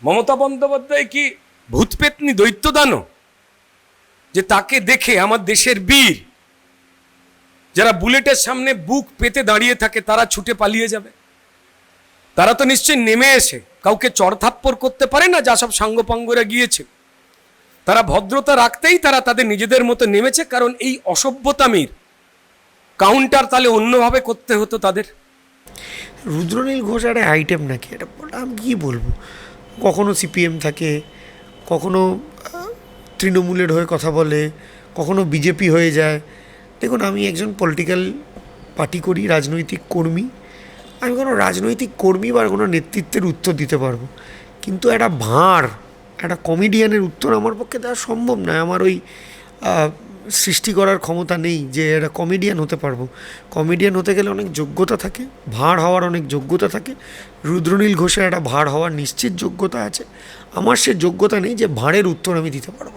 মমতা বন্দ্যোপাধ্যায় কি ভূতপেতনি দৈত্যদানব যে তাকে দেখে আমার দেশের বীর যারা বুলেটের সামনে বুক পেতে দাঁড়িয়ে থাকে তারা ছুটে পালিয়ে যাবে? তারা তো নিশ্চয়ই নেমে এসে কাউকে চড়থাপ্পড় করতে পারে না, যা সব সাঙ্গপাঙ্গরা গিয়েছে। তারা ভদ্রতা রাখতেই তারা তাদের নিজেদের মতো নেমেছে, কারণ এই অসভ্যতামির কাউন্টার তাহলে অন্যভাবে করতে হতো তাদের। রুদ্রনীল ঘোষ একটা আইটেম নাকি? এটা আমি কী বলবো, কখনো সিপিএম থাকে, কখনো তৃণমূলের হয়ে কথা বলে, কখনো বিজেপি হয়ে যায়। দেখুন, আমি একজন পলিটিক্যাল পার্টি করি, রাজনৈতিক কর্মী। আমি কোনো রাজনৈতিক কর্মী বা কোনো নেতৃত্বের উত্তর দিতে পারবো, কিন্তু একটা ভাঁড়, একটা কমেডিয়ানের উত্তর আমার পক্ষে দেওয়া সম্ভব নয়। আমার ওই সৃষ্টি করার ক্ষমতা নেই যে একটা কমেডিয়ান হতে পারবো। কমেডিয়ান হতে গেলে অনেক যোগ্যতা থাকে, ভাঁড় হওয়ার অনেক যোগ্যতা থাকে। রুদ্রনীল ঘোষের একটা ভাঁড় হওয়ার নিশ্চিত যোগ্যতা আছে। আমার সে যোগ্যতা নেই যে ভাঁড়ের উত্তর আমি দিতে পারবো।